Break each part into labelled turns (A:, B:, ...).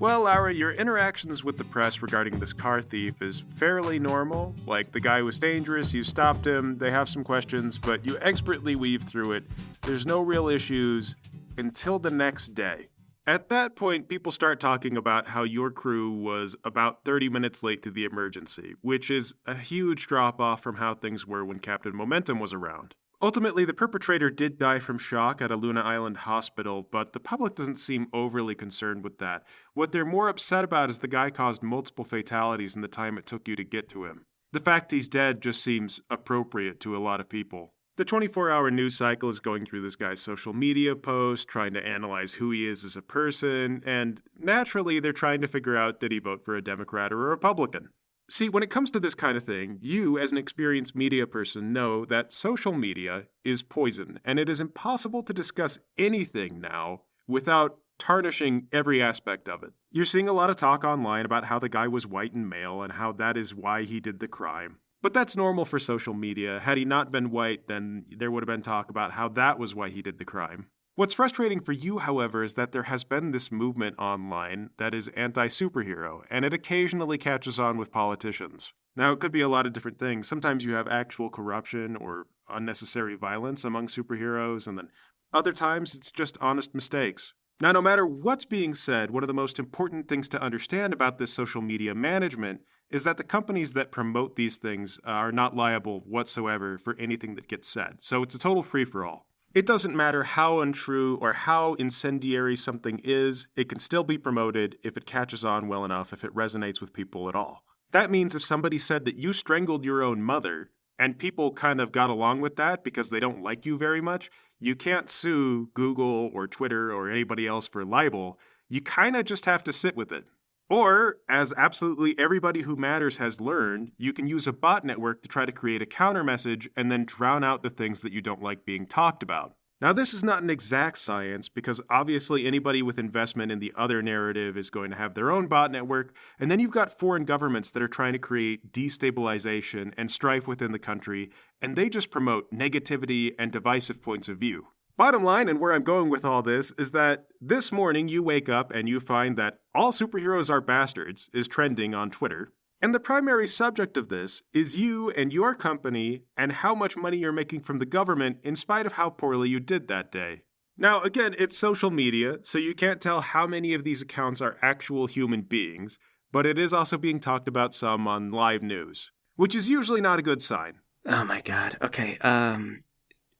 A: Well, Laura, your interactions with the press regarding this car thief is fairly normal. Like, the guy was dangerous, you stopped him, they have some questions, but you expertly weave through it. There's no real issues until the next day. At that point, people start talking about how your crew was about 30 minutes late to the emergency, which is a huge drop-off from how things were when Captain Momentum was around. Ultimately, the perpetrator did die from shock at a Luna Island hospital, but the public doesn't seem overly concerned with that. What they're more upset about is the guy caused multiple fatalities in the time it took you to get to him. The fact he's dead just seems appropriate to a lot of people. The 24-hour news cycle is going through this guy's social media posts, trying to analyze who he is as a person, and naturally they're trying to figure out, did he vote for a Democrat or a Republican? See, when it comes to this kind of thing, you, as an experienced media person, know that social media is poison, and it is impossible to discuss anything now without tarnishing every aspect of it. You're seeing a lot of talk online about how the guy was white and male and how that is why he did the crime. But that's normal for social media. Had he not been white, then there would have been talk about how that was why he did the crime. What's frustrating for you, however, is that there has been this movement online that is anti-superhero, and it occasionally catches on with politicians. Now, it could be a lot of different things. Sometimes you have actual corruption or unnecessary violence among superheroes, and then other times it's just honest mistakes. Now, no matter what's being said, one of the most important things to understand about this social media management is that the companies that promote these things are not liable whatsoever for anything that gets said. So it's a total free-for-all. It doesn't matter how untrue or how incendiary something is, it can still be promoted if it catches on well enough, if it resonates with people at all. That means if somebody said that you strangled your own mother, and people kind of got along with that because they don't like you very much, you can't sue Google or Twitter or anybody else for libel. You kind of just have to sit with it. Or, as absolutely everybody who matters has learned, you can use a bot network to try to create a counter message and then drown out the things that you don't like being talked about. Now, this is not an exact science because obviously anybody with investment in the other narrative is going to have their own bot network, and then you've got foreign governments that are trying to create destabilization and strife within the country, and they just promote negativity and divisive points of view. Bottom line, and where I'm going with all this, is that this morning you wake up and you find that all superheroes are bastards is trending on Twitter. And the primary subject of this is you and your company and how much money you're making from the government in spite of how poorly you did that day. Now, again, it's social media, so you can't tell how many of these accounts are actual human beings, but it is also being talked about some on live news, which is usually not a good sign.
B: Oh my god. Okay,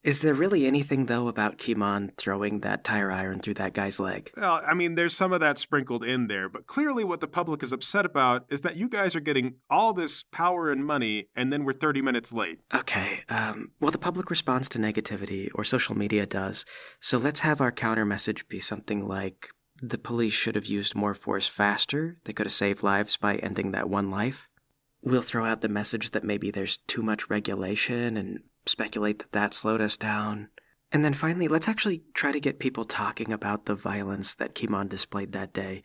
B: is there really anything, though, about Kimon throwing that tire iron through that guy's leg?
A: Well, I mean, there's some of that sprinkled in there, but clearly what the public is upset about is that you guys are getting all this power and money, and then we're 30 minutes late.
B: Okay, well, the public responds to negativity, or social media does, so let's have our counter message be something like, the police should have used more force faster, they could have saved lives by ending that one life. We'll throw out the message that maybe there's too much regulation and speculate that that slowed us down. And then finally, let's actually try to get people talking about the violence that Kimon displayed that day.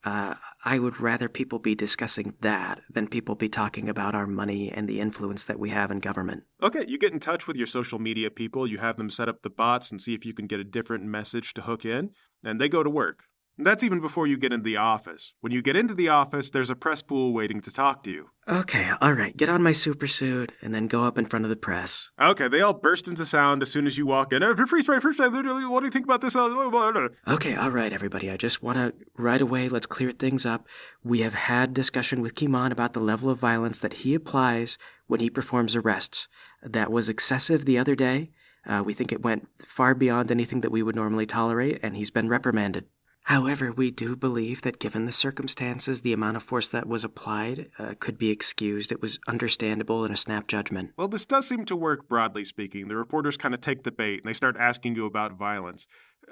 B: I would rather people be discussing that than people be talking about our money and the influence that we have in government.
A: Okay, you get in touch with your social media people, you have them set up the bots and see if you can get a different message to hook in, and they go to work. That's even before you get into the office. When you get into the office, there's a press pool waiting to talk to you.
B: Okay, all right, get on my super suit and then go up in front of the press.
A: Okay, they all burst into sound as soon as you walk in. First, what do you think about this?
B: Okay, all right, everybody. I just want to, right away, let's clear things up. We have had discussion with Kimon about the level of violence that he applies when he performs arrests. That was excessive the other day. We think it went far beyond anything that we would normally tolerate, and he's been reprimanded. However, we do believe that given the circumstances, the amount of force that was applied could be excused. It was understandable in a snap judgment.
A: Well, this does seem to work, broadly speaking. The reporters kind of take the bait, and they start asking you about violence.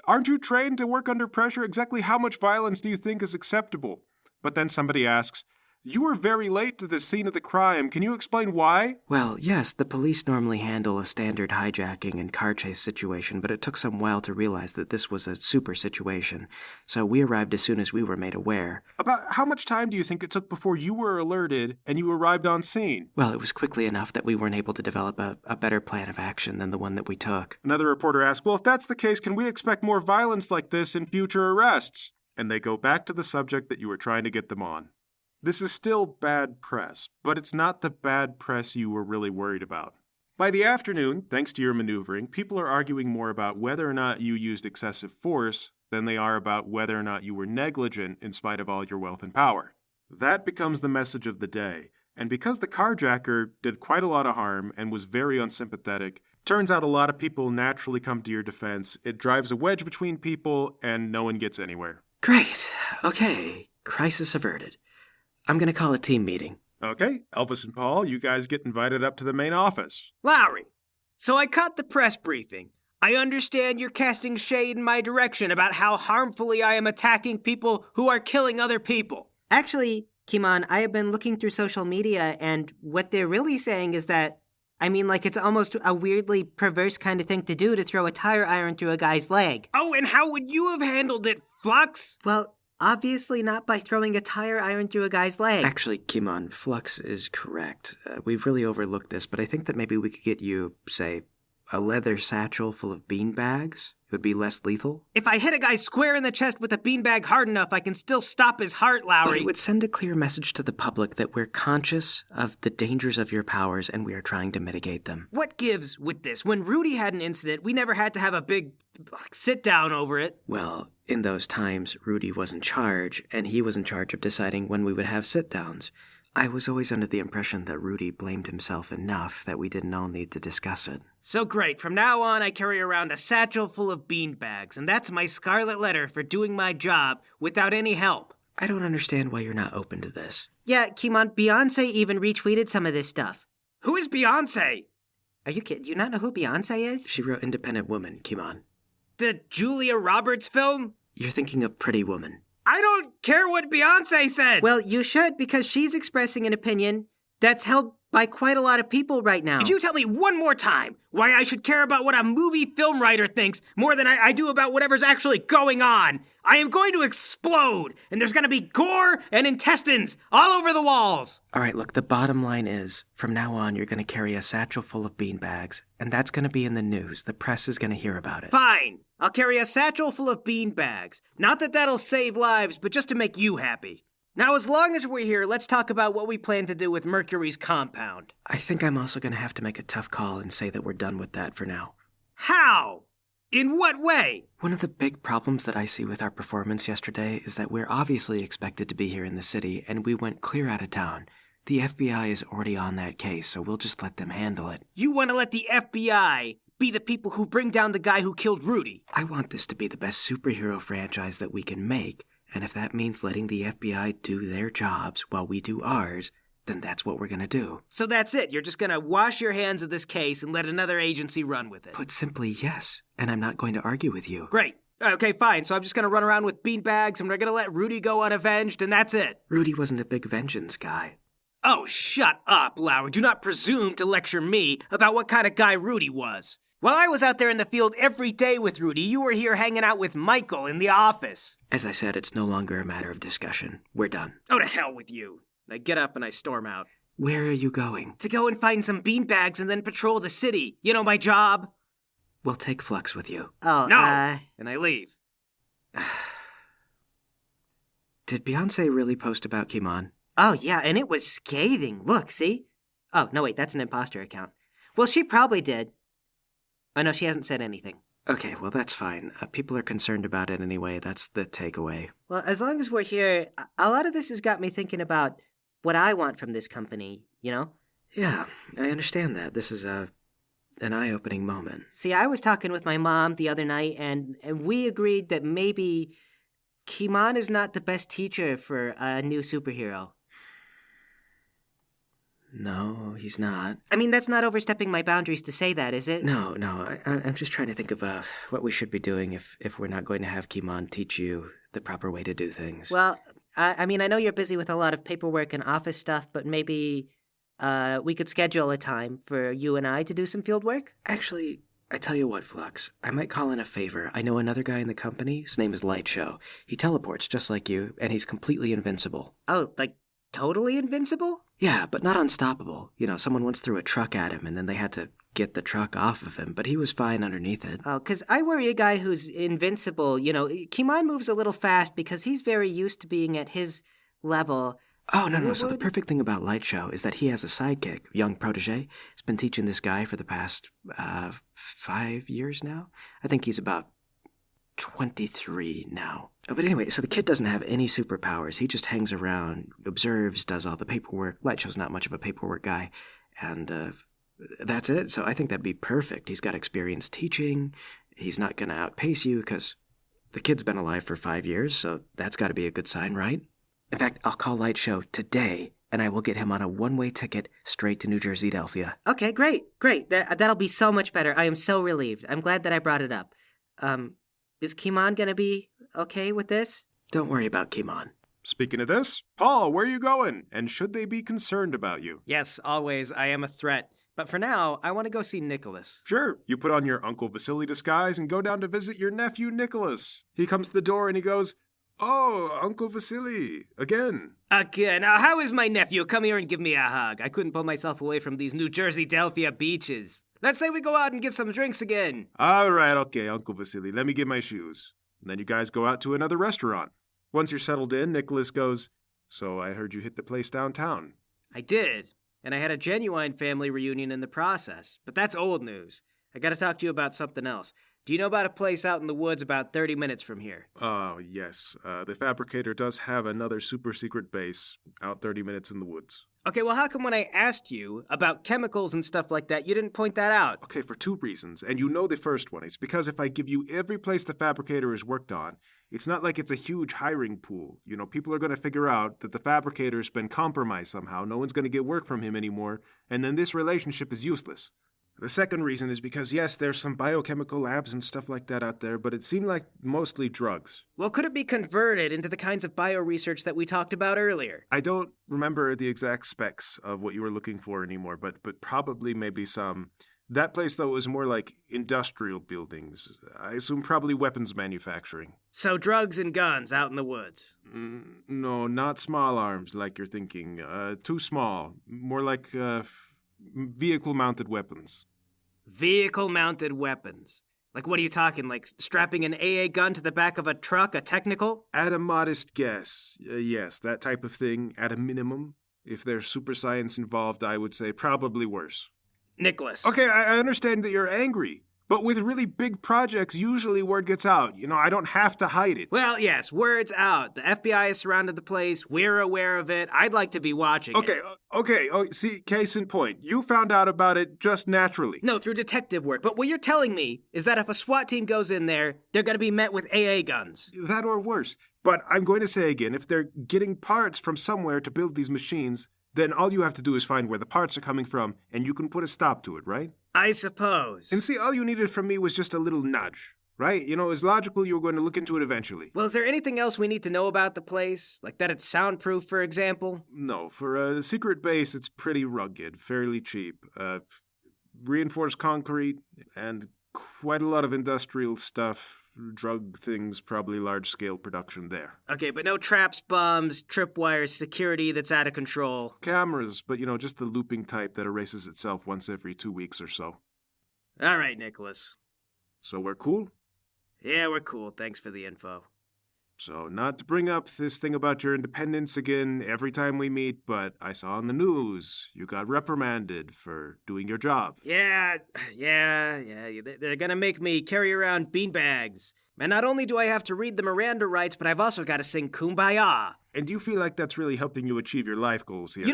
A: Aren't you trained to work under pressure? Exactly how much violence do you think is acceptable? But then somebody asks, you were very late to the scene of the crime. Can you explain why?
B: Well, yes, the police normally handle a standard hijacking and car chase situation, but it took some while to realize that this was a super situation, so we arrived as soon as we were made aware.
A: About how much time do you think it took before you were alerted and you arrived on scene?
B: Well, it was quickly enough that we weren't able to develop a better plan of action than the one that we took.
A: Another reporter asked, well, if that's the case, can we expect more violence like this in future arrests? and they go back to the subject that you were trying to get them on. This is still bad press, but it's not the bad press you were really worried about. By the afternoon, thanks to your maneuvering, people are arguing more about whether or not you used excessive force than they are about whether or not you were negligent in spite of all your wealth and power. That becomes the message of the day, and because the carjacker did quite a lot of harm and was very unsympathetic, turns out a lot of people naturally come to your defense. It drives a wedge between people, and no one gets anywhere.
B: Great. Okay. Crisis averted. I'm going to call a team meeting.
A: Okay, Elvis and Paul, you guys get invited up to the main office.
C: Lowry, so I caught the press briefing. I understand you're casting shade in my direction about how harmfully I am attacking people who are killing other people.
D: Actually, Kimon, I have been looking through social media, and what they're really saying is that, it's almost a weirdly perverse kind of thing to do to throw a tire iron through a guy's leg.
C: Oh, and how would you have handled it, Flux?
D: Well, obviously not by throwing a tire iron through a guy's leg.
B: Actually, Kimon, Flux is correct. We've really overlooked this, but I think that maybe we could get you, say, a leather satchel full of beanbags. It would be less lethal.
C: If I hit a guy square in the chest with a beanbag hard enough, I can still stop his heart, Lowry.
B: But it would send a clear message to the public that we're conscious of the dangers of your powers and we are trying to mitigate them.
C: What gives with this? When Rudy had an incident, we never had to have a big sit-down over it.
B: Well, in those times, Rudy was in charge, and he was in charge of deciding when we would have sit-downs. I was always under the impression that Rudy blamed himself enough that we didn't all need to discuss it.
C: So great. From now on, I carry around a satchel full of beanbags, and that's my scarlet letter for doing my job without any help.
B: I don't understand why you're not open to this.
D: Yeah, Kimon, Beyonce even retweeted some of this stuff.
C: Who is Beyonce?
D: Are you kidding? Do you not know who Beyonce is?
B: She wrote Independent Woman, Kimon.
C: The Julia Roberts film?
B: You're thinking of Pretty Woman.
C: I don't care what Beyonce said!
D: Well, you should, because she's expressing an opinion that's held by quite a lot of people right now.
C: If you tell me one more time why I should care about what a movie film writer thinks more than I do about whatever's actually going on, I am going to explode, and there's going to be gore and intestines all over the walls.
B: All right, look, the bottom line is, from now on, you're going to carry a satchel full of beanbags, and that's going to be in the news. The press is going to hear about it.
C: Fine. I'll carry a satchel full of beanbags. Not that that'll save lives, but just to make you happy. Now, as long as we're here, let's talk about what we plan to do with Mercury's compound.
B: I think I'm also going to have to make a tough call and say that we're done with that for now.
C: How? In what way?
B: One of the big problems that I see with our performance yesterday is that we're obviously expected to be here in the city, and we went clear out of town. The FBI is already on that case, so we'll just let them handle it.
C: You want to let the FBI be the people who bring down the guy who killed Rudy?
B: I want this to be the best superhero franchise that we can make, and if that means letting the FBI do their jobs while we do ours, then that's what we're going to do.
C: So that's it? You're just going to wash your hands of this case and let another agency run with it?
B: Put simply, yes, and I'm not going to argue with you.
C: Great. Okay, fine. So I'm just going to run around with beanbags and we're going to let Rudy go unavenged, and that's it?
B: Rudy wasn't a big vengeance guy.
C: Oh, shut up, Lowry. Do not presume to lecture me about what kind of guy Rudy was. While I was out there in the field every day with Rudy, you were here hanging out with Michael in the office.
B: As I said, it's no longer a matter of discussion. We're done.
C: Oh, to hell with you. I get up and I storm out.
B: Where are you going?
C: To go and find some beanbags and then patrol the city. You know, my job.
B: We'll take Flux with you.
D: Oh,
C: No! And I leave.
B: Did Beyonce really post about Kimon?
D: Oh, yeah, and it was scathing. Look, see? Oh, no, wait, that's an imposter account. Well, she probably did. Oh, no, she hasn't said anything.
B: Okay, well, that's fine. People are concerned about it anyway. That's the takeaway.
D: Well, as long as we're here, a lot of this has got me thinking about what I want from this company, you know?
B: Yeah, I understand that. This is an eye-opening moment.
D: See, I was talking with my mom the other night, and we agreed that maybe Kimon is not the best teacher for a new superhero.
B: No, he's not.
D: I mean, that's not overstepping my boundaries to say that, is it?
B: No, I'm just trying to think of what we should be doing if we're not going to have Kimon teach you the proper way to do things.
D: Well, I mean, I know you're busy with a lot of paperwork and office stuff, but maybe we could schedule a time for you and I to do some field work?
B: Actually, I tell you what, Flux, I might call in a favor. I know another guy in the company. His name is Lightshow. He teleports just like you, and he's completely invincible.
D: Oh, like totally invincible?
B: Yeah, but not unstoppable. You know, someone once threw a truck at him, and then they had to get the truck off of him, but he was fine underneath it.
D: Oh, because I worry a guy who's invincible. Kimon moves a little fast because he's very used to being at his level.
B: Oh, no. So the perfect thing about Light Show is that he has a sidekick, young protege. He's been teaching this guy for the past 5 years now. I think he's about 23 now. But anyway, so the kid doesn't have any superpowers. He just hangs around, observes, does all the paperwork. Light Show's not much of a paperwork guy. And that's it. So I think that'd be perfect. He's got experience teaching. He's not going to outpace you because the kid's been alive for 5 years, so that's got to be a good sign, right? In fact, I'll call Light Show today, and I will get him on a one-way ticket straight to New Jersey, Delphia.
D: Okay, great. That'll be so much better. I am so relieved. I'm glad that I brought it up. Is Kimon gonna be okay with this?
B: Don't worry about Kimon.
A: Speaking of this, Paul, where are you going? And should they be concerned about you?
C: Yes, always. I am a threat. But for now, I want to go see Nicholas.
A: Sure. You put on your Uncle Vasily disguise and go down to visit your nephew Nicholas. He comes to the door and he goes, "Oh, Uncle Vasily, again."
C: Again? How is my nephew? Come here and give me a hug. I couldn't pull myself away from these New Jersey Delphia beaches. Let's say we go out and get some drinks again.
A: All right, okay, Uncle Vasily, let me get my shoes. And then you guys go out to another restaurant. Once you're settled in, Nicholas goes, "So I heard you hit the place downtown."
C: I did. And I had a genuine family reunion in the process. But that's old news. I gotta talk to you about something else. Do you know about a place out in the woods about 30 minutes from here?
A: Oh, yes. The Fabricator does have another super secret base out 30 minutes in the woods.
C: Okay, well, how come when I asked you about chemicals and stuff like that, you didn't point that out?
A: Okay, for 2 reasons. And you know the first one. It's because if I give you every place the Fabricator has worked on, it's not like it's a huge hiring pool. People are going to figure out that the Fabricator's been compromised somehow. No one's going to get work from him anymore. And then this relationship is useless. The second reason is because, yes, there's some biochemical labs and stuff like that out there, but it seemed like mostly drugs.
C: Well, could it be converted into the kinds of bio-research that we talked about earlier?
A: I don't remember the exact specs of what you were looking for anymore, but probably maybe some. That place, though, was more like industrial buildings. I assume probably weapons manufacturing.
C: So drugs and guns out in the woods?
A: No, not small arms like you're thinking. Too small. More like vehicle-mounted weapons.
C: Vehicle-mounted weapons? Like, what are you talking? Like strapping an AA gun to the back of a truck, a technical?
A: At a modest guess, yes, that type of thing, at a minimum. If there's super science involved, I would say probably worse.
C: Nicholas.
A: Okay, I understand that you're angry, but with really big projects, usually word gets out. I don't have to hide it.
C: Well, yes, word's out. The FBI has surrounded the place. We're aware of it. I'd like to be watching it.
A: Okay. Oh, see, case in point. You found out about it just naturally.
C: No, through detective work. But what you're telling me is that if a SWAT team goes in there, they're going to be met with AA guns.
A: That or worse. But I'm going to say again, if they're getting parts from somewhere to build these machines, then all you have to do is find where the parts are coming from, and you can put a stop to it, right?
C: I suppose.
A: And see, all you needed from me was just a little nudge, right? It was logical you were going to look into it eventually.
C: Well, is there anything else we need to know about the place? Like that it's soundproof, for example?
A: No, for a secret base, it's pretty rugged, fairly cheap. Reinforced concrete, and quite a lot of industrial stuff. Drug things, probably large-scale production there.
C: Okay, but no traps, bombs, tripwires, security that's out of control.
A: Cameras, but just the looping type that erases itself once every 2 weeks or so.
C: All right, Nicholas.
A: So we're cool?
C: Yeah, we're cool. Thanks for the info.
A: So not to bring up this thing about your independence again every time we meet, but I saw on the news you got reprimanded for doing your job.
C: Yeah. They're gonna make me carry around beanbags. And not only do I have to read the Miranda rights, but I've also got to sing Kumbaya.
A: And do you feel like that's really helping you achieve your life goals here?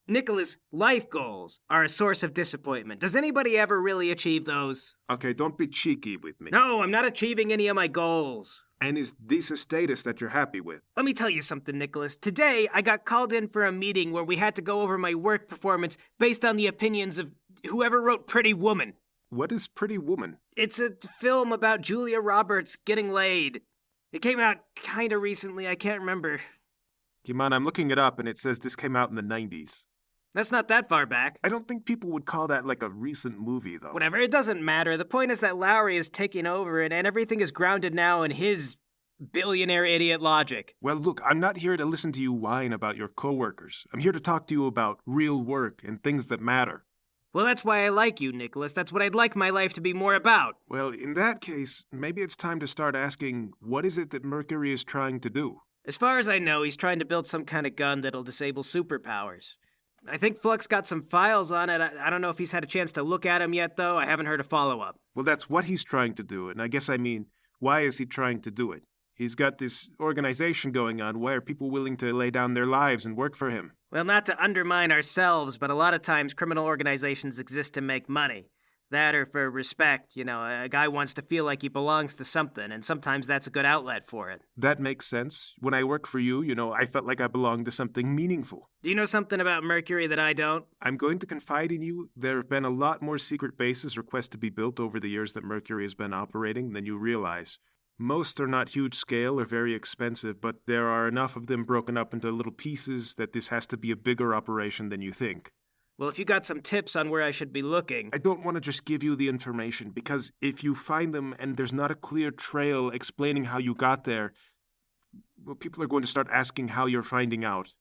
C: Nicholas, life goals are a source of disappointment. Does anybody ever really achieve those?
A: Okay, don't be cheeky with me.
C: No, I'm not achieving any of my goals.
A: And is this a status that you're happy with?
C: Let me tell you something, Nicholas. Today, I got called in for a meeting where we had to go over my work performance based on the opinions of whoever wrote Pretty Woman.
A: What is Pretty Woman?
C: It's a film about Julia Roberts getting laid. It came out kinda recently, I can't remember.
A: Kimon, I'm looking it up and it says this came out in the 90s.
C: That's not that far back.
A: I don't think people would call that like a recent movie, though.
C: Whatever, it doesn't matter. The point is that Lowry is taking over and everything is grounded now in his billionaire idiot logic.
A: Well, look, I'm not here to listen to you whine about your coworkers. I'm here to talk to you about real work and things that matter.
C: Well, that's why I like you, Nicholas. That's what I'd like my life to be more about.
A: Well, in that case, maybe it's time to start asking, what is it that Mercury is trying to do?
C: As far as I know, he's trying to build some kind of gun that'll disable superpowers. I think Flux got some files on it. I don't know if he's had a chance to look at them yet, though. I haven't heard a follow-up.
A: Well, that's what he's trying to do, and I guess I mean, why is he trying to do it? He's got this organization going on. Why are people willing to lay down their lives and work for him?
C: Well, not to undermine ourselves, but a lot of times criminal organizations exist to make money. That or for respect. You know, a guy wants to feel like he belongs to something, and sometimes that's a good outlet for it.
A: That makes sense. When I work for you, I felt like I belonged to something meaningful.
C: Do you know something about Mercury that I don't?
A: I'm going to confide in you. There have been a lot more secret bases requests to be built over the years that Mercury has been operating than you realize. Most are not huge scale or very expensive, but there are enough of them broken up into little pieces that this has to be a bigger operation than you think.
C: Well, if you got some tips on where I should be looking...
A: I don't want to just give you the information, because if you find them and there's not a clear trail explaining how you got there, well, people are going to start asking how you're finding out.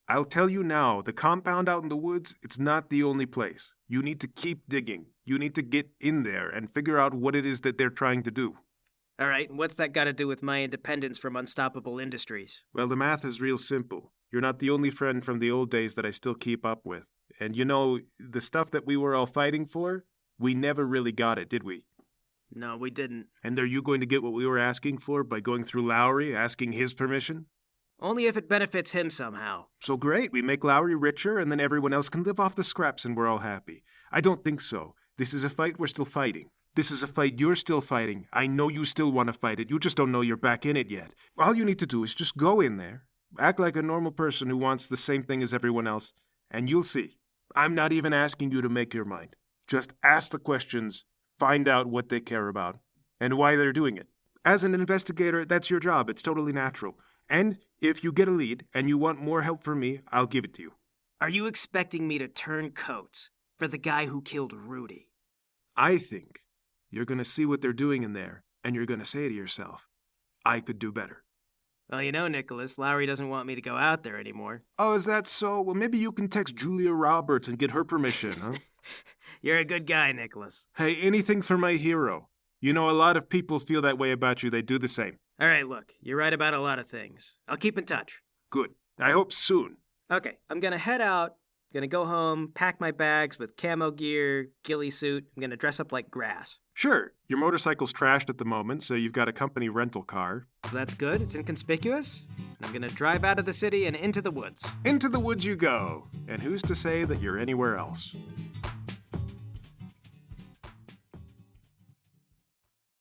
A: I'll tell you now, the compound out in the woods, it's not the only place. You need to keep digging. You need to get in there and figure out what it is that they're trying to do.
C: All right, what's that got to do with my independence from unstoppable industries?
A: Well, the math is real simple. You're not the only friend from the old days that I still keep up with. And the stuff that we were all fighting for, we never really got it, did we?
C: No, we didn't.
A: And are you going to get what we were asking for by going through Lowry, asking his permission?
C: Only if it benefits him somehow.
A: So great, we make Lowry richer and then everyone else can live off the scraps and we're all happy. I don't think so. This is a fight we're still fighting. This is a fight you're still fighting. I know you still want to fight it. You just don't know you're back in it yet. All you need to do is just go in there, act like a normal person who wants the same thing as everyone else, and you'll see. I'm not even asking you to make your mind. Just ask the questions, find out what they care about, and why they're doing it. As an investigator, that's your job. It's totally natural. And if you get a lead and you want more help from me, I'll give it to you.
C: Are you expecting me to turn coats for the guy who killed Rudy?
A: I think you're going to see what they're doing in there, and you're going to say to yourself, I could do better.
C: Well, Nicholas, Lowry doesn't want me to go out there anymore.
A: Oh, is that so? Well, maybe you can text Julia Roberts and get her permission, huh?
C: You're a good guy, Nicholas.
A: Hey, anything for my hero. A lot of people feel that way about you. They do the same.
C: All right, look, you're right about a lot of things. I'll keep in touch.
A: Good. I hope soon.
C: Okay, I'm gonna head out. Gonna go home, pack my bags with camo gear, ghillie suit. I'm gonna dress up like grass.
A: Sure. Your motorcycle's trashed at the moment, so you've got a company rental car.
C: So that's good. It's inconspicuous. And I'm gonna drive out of the city and into the woods.
A: Into the woods you go. And who's to say that you're anywhere else?